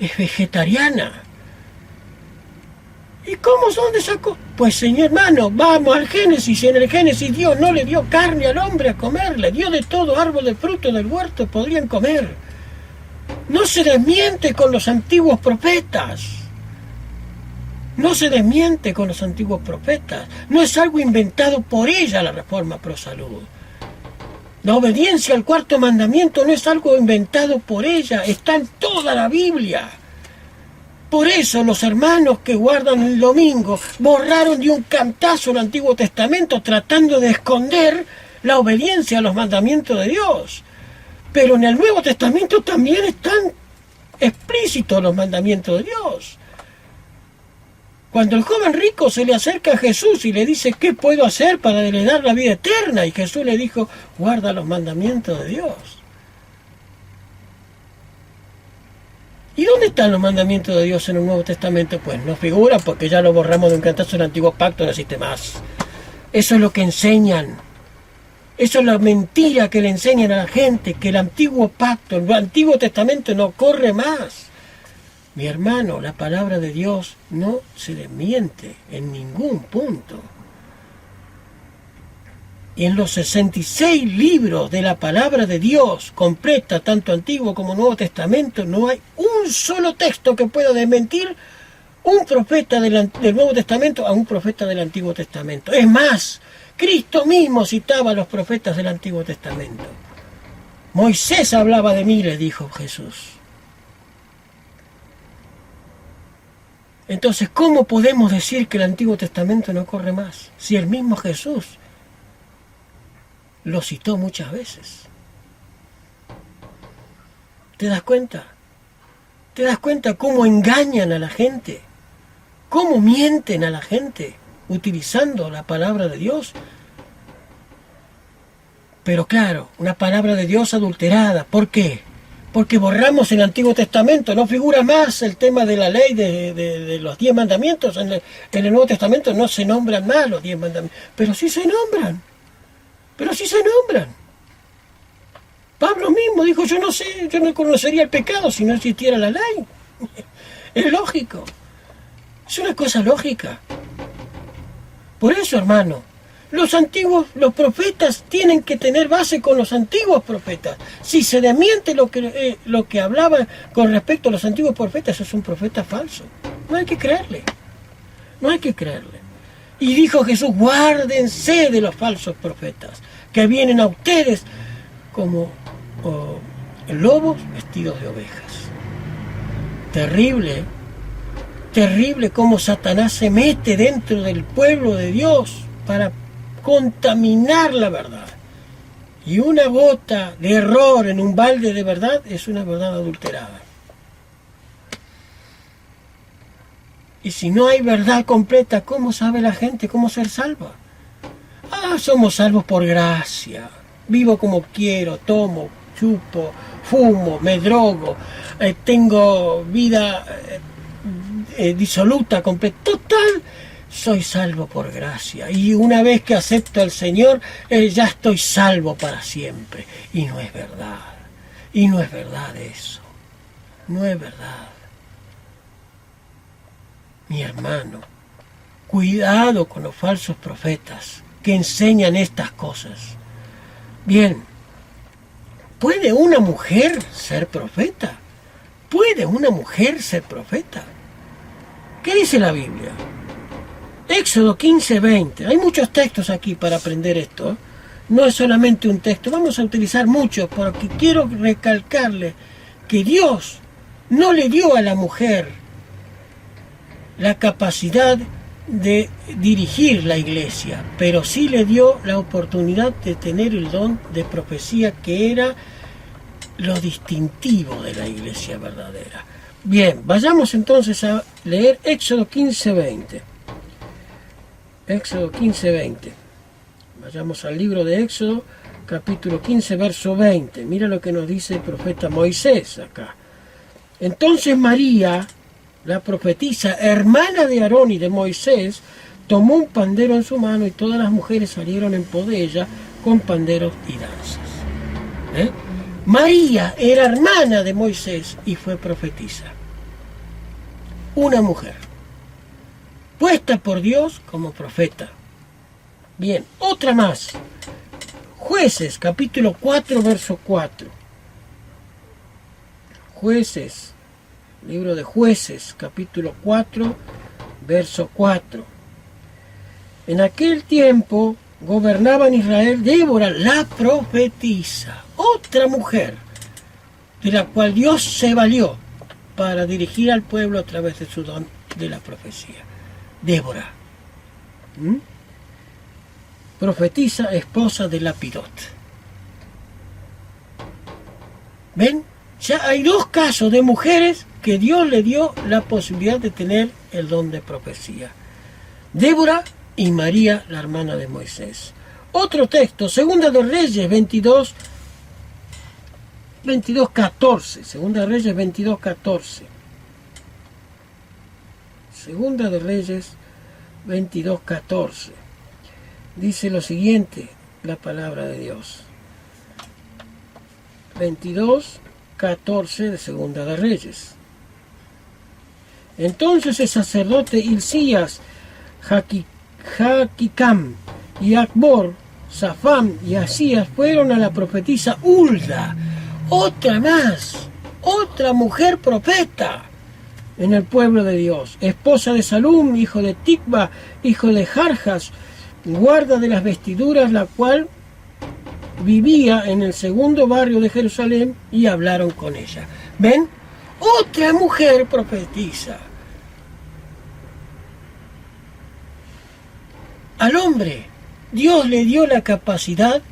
es vegetariana. ¿Y cómo son de sacó? Pues, señor hermano, vamos al Génesis. En el Génesis Dios no le dio carne al hombre a comer, le dio de todo árbol de fruto del huerto, podrían comer. No se desmiente con los antiguos profetas. No se desmiente con los antiguos profetas. No es algo inventado por ella la reforma pro salud. La obediencia al cuarto mandamiento no es algo inventado por ella, está en toda la Biblia. Por eso los hermanos que guardan el domingo borraron de un cantazo el Antiguo Testamento tratando de esconder la obediencia a los mandamientos de Dios. Pero en el Nuevo Testamento también están explícitos los mandamientos de Dios. Cuando el joven rico se le acerca a Jesús y le dice, ¿qué puedo hacer para heredar la vida eterna? Y Jesús le dijo, guarda los mandamientos de Dios. ¿Y dónde están los mandamientos de Dios en el Nuevo Testamento? Pues no figuran porque ya lo borramos de un cantazo del Antiguo Pacto, no existe más. Eso es lo que enseñan. Eso es la mentira que le enseñan a la gente, que el Antiguo Pacto, el Antiguo Testamento no corre más. Mi hermano, la palabra de Dios no se desmiente en ningún punto. Y en los 66 libros de la palabra de Dios, completa, tanto Antiguo como Nuevo Testamento, no hay un solo texto que pueda desmentir un profeta del Nuevo Testamento a un profeta del Antiguo Testamento. Es más, Cristo mismo citaba a los profetas del Antiguo Testamento. Moisés hablaba de mí, le dijo Jesús. Entonces, ¿cómo podemos decir que el Antiguo Testamento no corre más? Si el mismo Jesús lo citó muchas veces. ¿Te das cuenta? ¿Te das cuenta cómo engañan a la gente? ¿Cómo mienten a la gente utilizando la palabra de Dios? Pero claro, una palabra de Dios adulterada. ¿Por qué? Porque borramos el Antiguo Testamento. No figura más el tema de la ley de los 10 mandamientos. En el Nuevo Testamento no se nombran más los 10 mandamientos. Pero sí se nombran. Pablo mismo dijo, yo no conocería el pecado si no existiera la ley. Es lógico. Es una cosa lógica. Por eso, hermano, los profetas tienen que tener base con los antiguos profetas. Si se desmiente lo que hablaban con respecto a los antiguos profetas, es un profeta falso. No hay que creerle. Y dijo Jesús, guárdense de los falsos profetas, que vienen a ustedes como lobos vestidos de ovejas. Terrible cómo Satanás se mete dentro del pueblo de Dios para contaminar la verdad. Y una gota de error en un balde de verdad es una verdad adulterada. Y si no hay verdad completa, ¿cómo sabe la gente cómo ser salva? Somos salvos por gracia. Vivo como quiero, tomo, chupo, fumo, me drogo, tengo vida disoluta, completa. Total, soy salvo por gracia. Y una vez que acepto al Señor, ya estoy salvo para siempre. Y no es verdad. Y no es verdad eso. No es verdad. Mi hermano, cuidado con los falsos profetas que enseñan estas cosas. Bien, ¿puede una mujer ser profeta? ¿Puede una mujer ser profeta? ¿Qué dice la Biblia? Éxodo 15:20. Hay muchos textos aquí para aprender esto, ¿eh? No es solamente un texto. Vamos a utilizar muchos porque quiero recalcarle que Dios no le dio a la mujer la capacidad de dirigir la iglesia, pero sí le dio la oportunidad de tener el don de profecía, que era lo distintivo de la iglesia verdadera. Bien, vayamos entonces a leer Éxodo 15:20. Éxodo 15:20. Vayamos al libro de Éxodo, capítulo 15, verso 20. Mira lo que nos dice el profeta Moisés acá. Entonces María, la profetisa, hermana de Aarón y de Moisés, tomó un pandero en su mano y todas las mujeres salieron en pos de ella con panderos y danzas. María era hermana de Moisés y fue profetisa. Una mujer, puesta por Dios como profeta. Bien, otra más. Jueces, capítulo 4, verso 4. Jueces. Libro de Jueces, capítulo 4, verso 4. En aquel tiempo gobernaba en Israel Débora, la profetisa, otra mujer, de la cual Dios se valió para dirigir al pueblo a través de su don de la profecía. Débora, profetisa, esposa de Lapidot. ¿Ven? Ya hay dos casos de mujeres que Dios le dio la posibilidad de tener el don de profecía. Débora y María, la hermana de Moisés. Otro texto, Segunda de Reyes 22:14. Segunda de Reyes 22:14. Segunda de Reyes 22:14. Dice lo siguiente, la palabra de Dios. 22:14 de Segunda de Reyes. Entonces el sacerdote Hilcías, Jaquicam y Acbor, Safam y Asías fueron a la profetisa Hulda, otra más, otra mujer profeta en el pueblo de Dios, esposa de Salum, hijo de Tikva, hijo de Jarjas, guarda de las vestiduras, la cual vivía en el segundo barrio de Jerusalén, y hablaron con ella. ¿Ven? Otra mujer profetiza. Al hombre Dios le dio la capacidad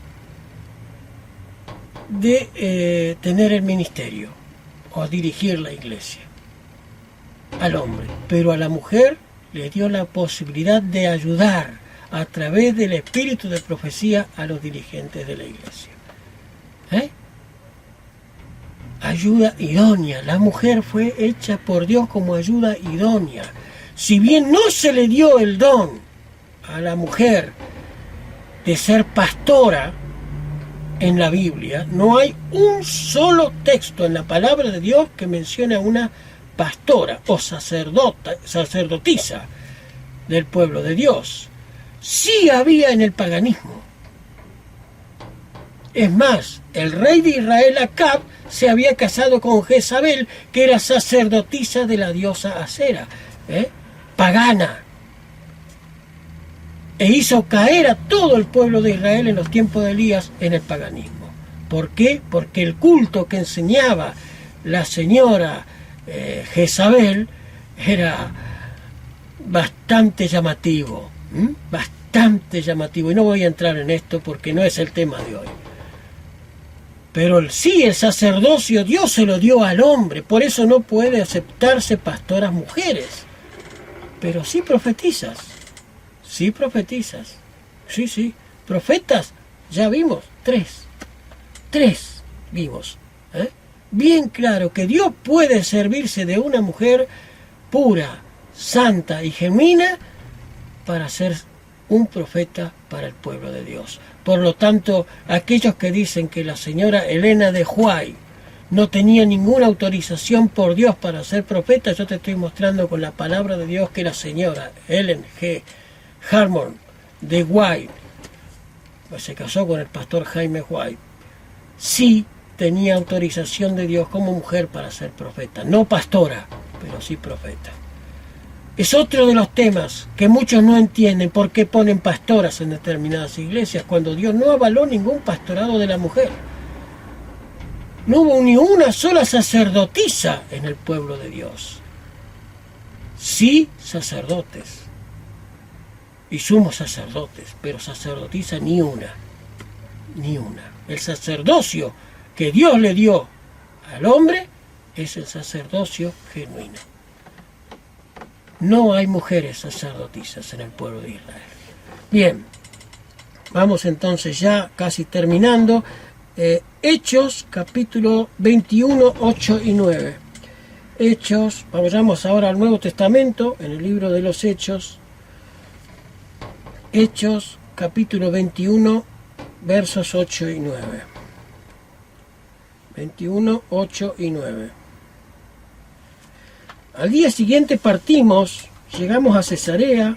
de tener el ministerio o dirigir la iglesia. Al hombre. Pero a la mujer le dio la posibilidad de ayudar a través del espíritu de profecía a los dirigentes de la iglesia. Ayuda idónea. La mujer fue hecha por Dios como ayuda idónea. Si bien no se le dio el don a la mujer de ser pastora en la Biblia, no hay un solo texto en la palabra de Dios que mencione a una pastora o sacerdotisa del pueblo de Dios. Sí había en el paganismo. Es más, el rey de Israel, Acab, se había casado con Jezabel, que era sacerdotisa de la diosa Acera, pagana. E hizo caer a todo el pueblo de Israel en los tiempos de Elías en el paganismo. ¿Por qué? Porque el culto que enseñaba la señora Jezabel era bastante llamativo, bastante llamativo, y no voy a entrar en esto porque no es el tema de hoy. Pero sí, el sacerdocio Dios se lo dio al hombre, por eso no puede aceptarse pastoras mujeres. Pero sí profetizas, sí, profetas, ya vimos, tres vimos. Bien claro que Dios puede servirse de una mujer pura, santa y genuina para ser un profeta para el pueblo de Dios. Por lo tanto, aquellos que dicen que la señora Elena de White no tenía ninguna autorización por Dios para ser profeta, yo te estoy mostrando con la palabra de Dios que la señora Ellen G. Harmon de White, pues se casó con el pastor Jaime White, sí tenía autorización de Dios como mujer para ser profeta, no pastora, pero sí profeta. Es otro de los temas que muchos no entienden por qué ponen pastoras en determinadas iglesias cuando Dios no avaló ningún pastorado de la mujer. No hubo ni una sola sacerdotisa en el pueblo de Dios. Sí, sacerdotes y sumos sacerdotes, pero sacerdotisa ni una. El sacerdocio que Dios le dio al hombre es el sacerdocio genuino. No hay mujeres sacerdotisas en el pueblo de Israel. Bien, vamos entonces ya casi terminando. Hechos, capítulo 21, 8 y 9. Hechos, vamos ahora al Nuevo Testamento, en el libro de los Hechos. Hechos, capítulo 21, versos 8 y 9. 21, 8 y 9. Al día siguiente partimos, llegamos a Cesarea,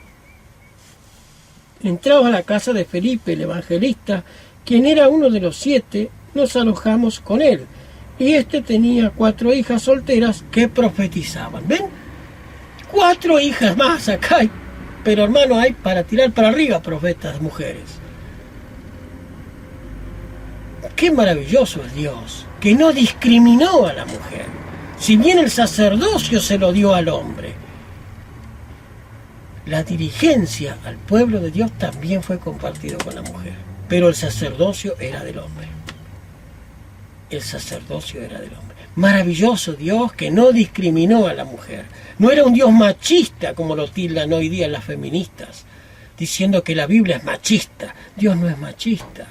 entrados a la casa de Felipe, el evangelista, quien era uno de los 7, nos alojamos con él. Y este tenía 4 hijas solteras que profetizaban. ¿Ven? 4 hijas más acá hay, pero hermano, hay para tirar para arriba profetas mujeres. Qué maravilloso es Dios, que no discriminó a la mujer. Si bien el sacerdocio se lo dio al hombre, la dirigencia al pueblo de Dios también fue compartido con la mujer. Pero el sacerdocio era del hombre. El sacerdocio era del hombre. Maravilloso Dios que no discriminó a la mujer. No era un Dios machista como lo tildan hoy día las feministas, diciendo que la Biblia es machista. Dios no es machista.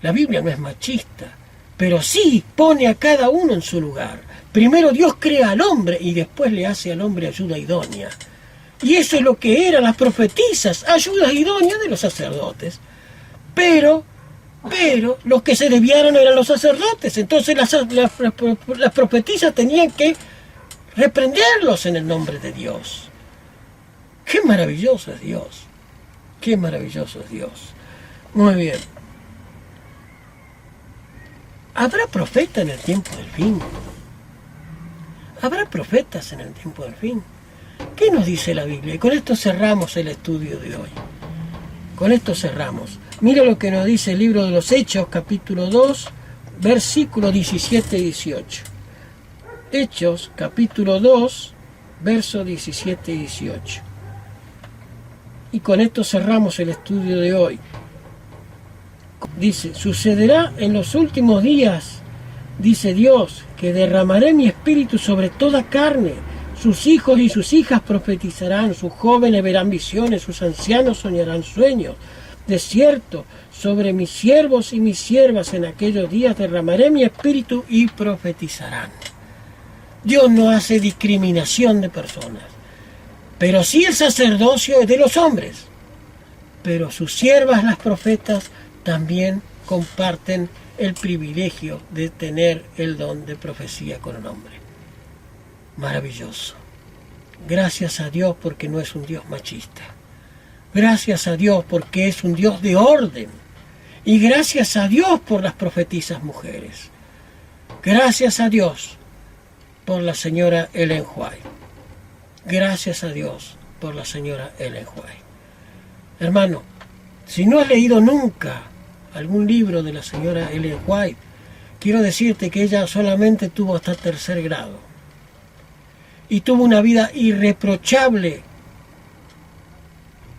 La Biblia no es machista, pero sí pone a cada uno en su lugar. Primero Dios crea al hombre y después le hace al hombre ayuda idónea. Y eso es lo que eran las profetisas, ayudas idóneas de los sacerdotes. Pero los que se desviaron eran los sacerdotes. Entonces las profetisas tenían que reprenderlos en el nombre de Dios. ¡Qué maravilloso es Dios! ¡Qué maravilloso es Dios! Muy bien. ¿Habrá profeta en el tiempo del fin? ¿Habrá profetas en el tiempo del fin? ¿Qué nos dice la Biblia? Y con esto cerramos el estudio de hoy. Con esto cerramos. Mira lo que nos dice el libro de los Hechos, capítulo 2, versículos 17 y 18. Hechos, capítulo 2, versos 17 y 18. Y con esto cerramos el estudio de hoy. Dice, sucederá en los últimos días, dice Dios, que derramaré mi espíritu sobre toda carne. Sus hijos y sus hijas profetizarán, sus jóvenes verán visiones, sus ancianos soñarán sueños. De cierto, sobre mis siervos y mis siervas en aquellos días derramaré mi espíritu y profetizarán. Dios no hace discriminación de personas, pero sí el sacerdocio es de los hombres. Pero sus siervas, las profetas, también comparten el privilegio de tener el don de profecía con el hombre. Maravilloso. Gracias a Dios porque no es un Dios machista. Gracias a Dios porque es un Dios de orden. Y gracias a Dios por las profetisas mujeres. Gracias a Dios por la señora Ellen White. Gracias a Dios por la señora Ellen White. Hermano, si no has leído nunca algún libro de la señora Ellen White, quiero decirte que ella solamente tuvo hasta 3er grado. Y tuvo una vida irreprochable.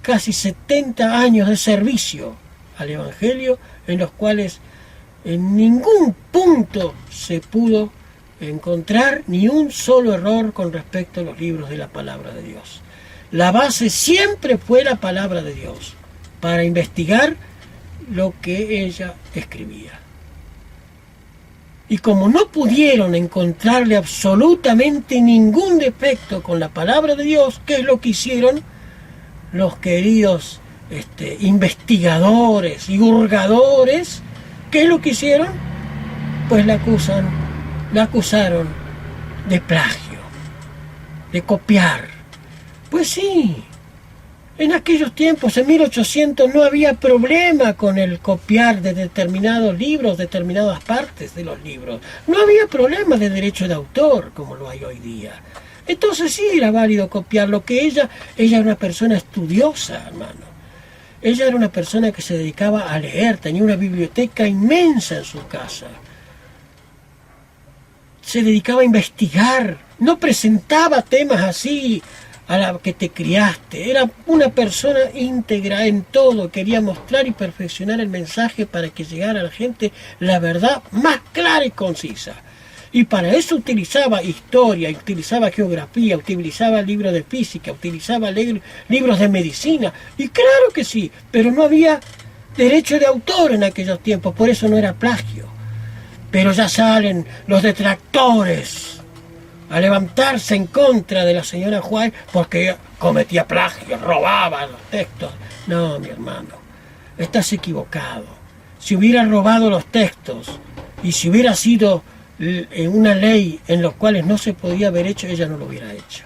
casi 70 años de servicio al Evangelio, en los cuales en ningún punto se pudo encontrar ni un solo error con respecto a los libros de la palabra de Dios. La base siempre fue la palabra de Dios para investigar lo que ella escribía. Y como no pudieron encontrarle absolutamente ningún defecto con la palabra de Dios, ¿qué es lo que hicieron los queridos investigadores y hurgadores? ¿Qué es lo que hicieron? Pues la acusaron de plagio, de copiar. Pues sí, en aquellos tiempos, en 1800, no había problema con el copiar de determinados libros, determinadas partes de los libros. No había problema de derecho de autor como lo hay hoy día. Entonces sí era válido copiar lo que ella era una persona estudiosa, hermano. Ella era una persona que se dedicaba a leer, tenía una biblioteca inmensa en su casa. Se dedicaba a investigar, no presentaba temas así a la que te criaste. Era una persona íntegra en todo, quería mostrar y perfeccionar el mensaje para que llegara a la gente la verdad más clara y concisa. Y para eso utilizaba historia, utilizaba geografía, utilizaba libros de física, utilizaba libros de medicina. Y claro que sí, pero no había derecho de autor en aquellos tiempos, por eso no era plagio. Pero ya salen los detractores a levantarse en contra de la señora White porque cometía plagio, robaba los textos. No, mi hermano, estás equivocado. Si hubiera robado los textos y si hubiera sido una ley en los cuales no se podía haber hecho, ella no lo hubiera hecho.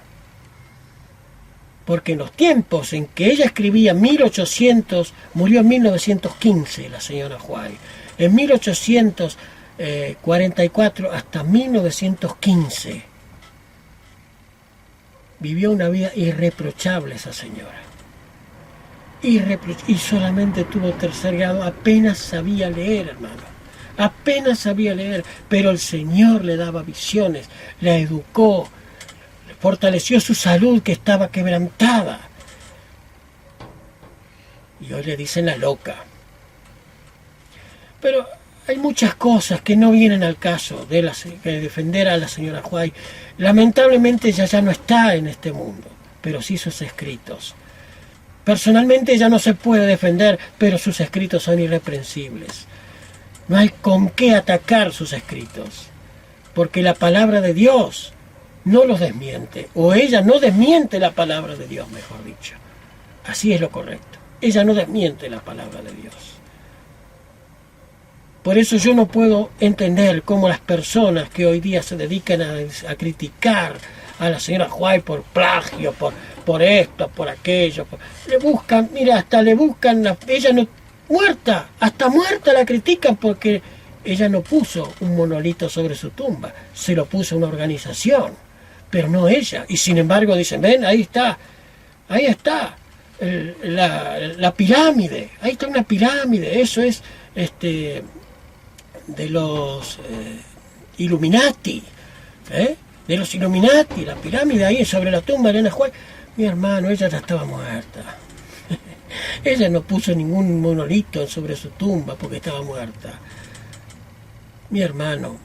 Porque en los tiempos en que ella escribía, 1800, murió en 1915 la señora White. En 1844 hasta 1915 vivió una vida irreprochable esa señora. Y solamente tuvo tercer grado, apenas sabía leer, hermano. Apenas sabía leer, pero el Señor le daba visiones, la educó, fortaleció su salud que estaba quebrantada. Y hoy le dicen la loca. Pero hay muchas cosas que no vienen al caso de defender a la señora White. Lamentablemente ella ya no está en este mundo, pero sí sus escritos. Personalmente ella no se puede defender, pero sus escritos son irreprensibles. No hay con qué atacar sus escritos, porque la palabra de Dios no los desmiente, o ella no desmiente la palabra de Dios, mejor dicho. Así es lo correcto. Ella no desmiente la palabra de Dios. Por eso yo no puedo entender cómo las personas que hoy día se dedican a criticar a la señora White por plagio, por esto, por aquello, le buscan, mira, hasta le buscan, ella no... Muerta, hasta muerta la critican porque ella no puso un monolito sobre su tumba, se lo puso una organización, pero no ella. Y sin embargo dicen, ven, ahí está la pirámide, ahí está una pirámide, eso es de los Illuminati, de los Illuminati, la pirámide ahí sobre la tumba de Elena White. Mi hermano, ella ya estaba muerta. Ella no puso ningún monolito sobre su tumba porque estaba muerta. Mi hermano,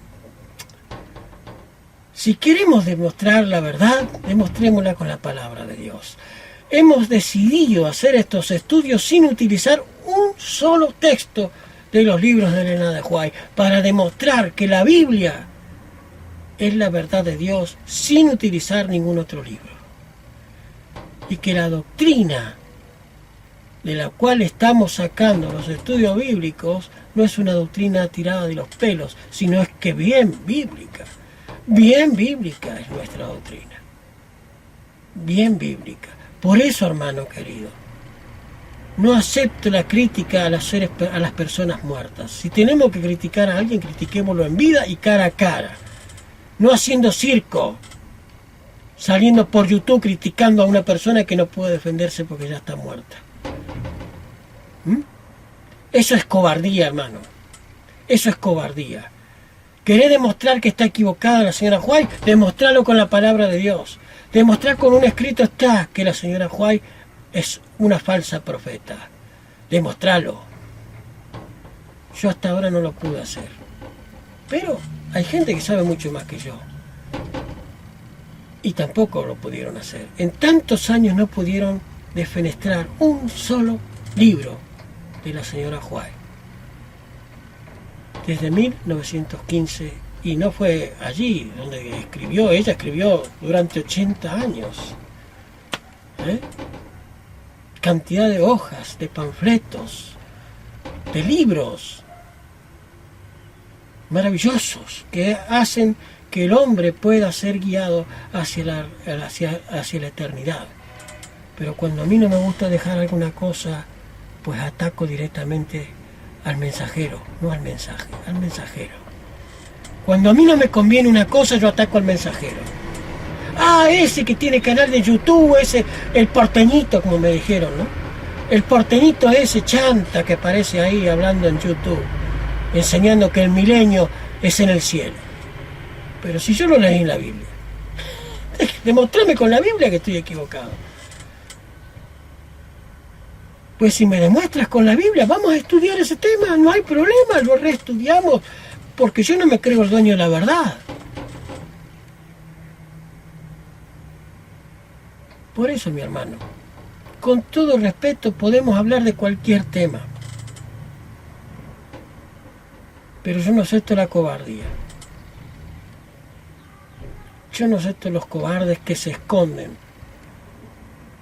si queremos demostrar la verdad, demostrémosla con la palabra de Dios. Hemos decidido hacer estos estudios sin utilizar un solo texto de los libros de Elena de White para demostrar que la Biblia es la verdad de Dios sin utilizar ningún otro libro. Y que la doctrina de la cual estamos sacando los estudios bíblicos no es una doctrina tirada de los pelos, sino es que bien bíblica es nuestra doctrina, bien bíblica. Por eso, hermano querido, no acepto la crítica a las personas muertas. Si tenemos que criticar a alguien, critiquémoslo en vida y cara a cara, no haciendo circo, saliendo por YouTube criticando a una persona que no puede defenderse porque ya está muerta. Eso es cobardía, hermano. Eso es cobardía. ¿Querés demostrar que está equivocada la señora White? Demostrarlo con la palabra de Dios. Demostrar con un escrito está que la señora White es una falsa profeta. Demostralo. Yo hasta ahora no lo pude hacer. Pero hay gente que sabe mucho más que yo. Y tampoco lo pudieron hacer. En tantos años no pudieron defenestrar un solo libro de la señora White. Desde 1915, y no fue allí donde escribió, ella escribió durante 80 años. Cantidad de hojas, de panfletos, de libros maravillosos que hacen que el hombre pueda ser guiado hacia la eternidad. Pero cuando a mí no me gusta dejar alguna cosa, pues ataco directamente al mensajero, no al mensaje, al mensajero. Cuando a mí no me conviene una cosa, yo ataco al mensajero. Ese que tiene canal de YouTube, ese, el porteñito, como me dijeron, ¿no? El porteñito ese chanta que aparece ahí hablando en YouTube, enseñando que el milenio es en el cielo. Pero si yo lo leí en la Biblia, demostrame con la Biblia que estoy equivocado. Pues si me demuestras con la Biblia, vamos a estudiar ese tema, no hay problema, lo reestudiamos, porque yo no me creo el dueño de la verdad. Por eso, mi hermano, con todo respeto podemos hablar de cualquier tema, pero yo no acepto la cobardía. Yo no acepto los cobardes que se esconden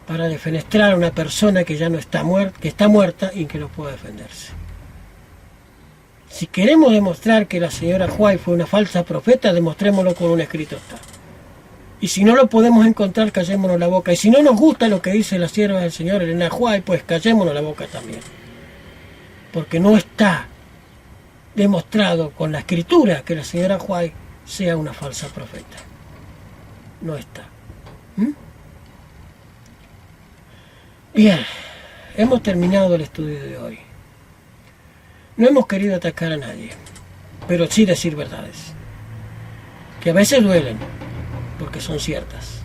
para defenestrar a una persona que ya no está muerta, que está muerta y que no puede defenderse. Si queremos demostrar que la señora White fue una falsa profeta, demostrémoslo con un escrito está. Y si no lo podemos encontrar, callémonos la boca. Y si no nos gusta lo que dice la sierva del Señor Elena White, pues callémonos la boca también. Porque no está demostrado con la escritura que la señora White sea una falsa profeta. No está. Bien, hemos terminado el estudio de hoy. No hemos querido atacar a nadie, pero sí decir verdades, que a veces duelen, porque son ciertas.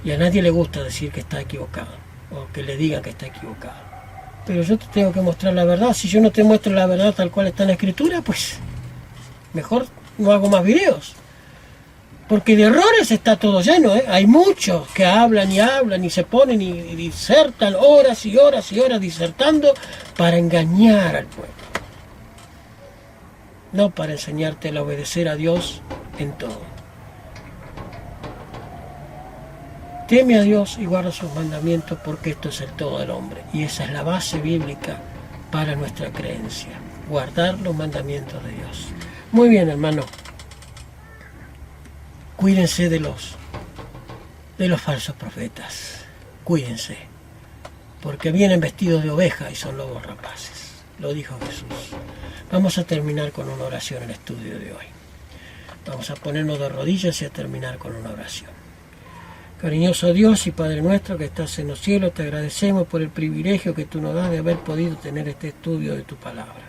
Y a nadie le gusta decir que está equivocado, o que le digan que está equivocado. Pero yo te tengo que mostrar la verdad. Si yo no te muestro la verdad tal cual está en la escritura, pues mejor no hago más videos. Porque de errores está todo lleno, ¿eh? Hay muchos que hablan y se ponen y disertan horas y horas y horas disertando para engañar al pueblo. No para enseñarte a obedecer a Dios en todo. Teme a Dios y guarda sus mandamientos, porque esto es el todo del hombre. Y esa es la base bíblica para nuestra creencia. Guardar los mandamientos de Dios. Muy bien, hermano. Cuídense de los falsos profetas. Cuídense. Porque vienen vestidos de oveja y son lobos rapaces. Lo dijo Jesús. Vamos a terminar con una oración en el estudio de hoy. Vamos a ponernos de rodillas y a terminar con una oración. Cariñoso Dios y Padre nuestro que estás en los cielos, te agradecemos por el privilegio que tú nos das de haber podido tener este estudio de tu palabra.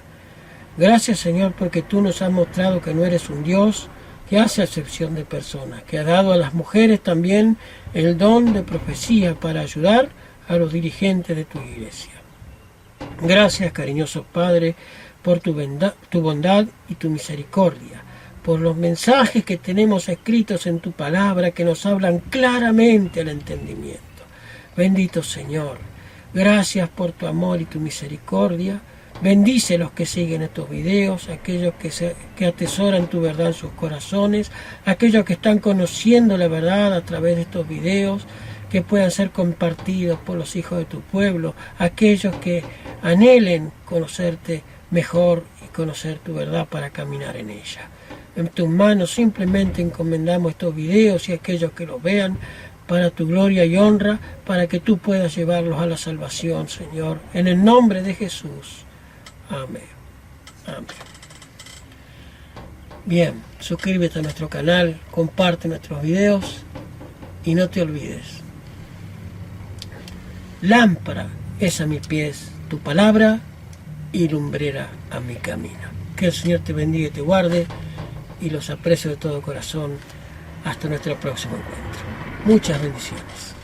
Gracias, Señor, porque tú nos has mostrado que no eres un Dios que hace acepción de personas, que ha dado a las mujeres también el don de profecía para ayudar a los dirigentes de tu iglesia. Gracias, cariñoso Padre, por tu bondad y tu misericordia, por los mensajes que tenemos escritos en tu palabra que nos hablan claramente al entendimiento. Bendito Señor, gracias por tu amor y tu misericordia. Bendice a los que siguen estos videos, aquellos que atesoran tu verdad en sus corazones, aquellos que están conociendo la verdad a través de estos videos, que puedan ser compartidos por los hijos de tu pueblo, aquellos que anhelen conocerte mejor y conocer tu verdad para caminar en ella. En tus manos simplemente encomendamos estos videos y aquellos que los vean para tu gloria y honra, para que tú puedas llevarlos a la salvación, Señor, en el nombre de Jesús. Amén. Amén. Bien, suscríbete a nuestro canal, comparte nuestros videos y no te olvides. Lámpara es a mis pies tu palabra y lumbrera a mi camino. Que el Señor te bendiga y te guarde y los aprecio de todo corazón. Hasta nuestro próximo encuentro. Muchas bendiciones.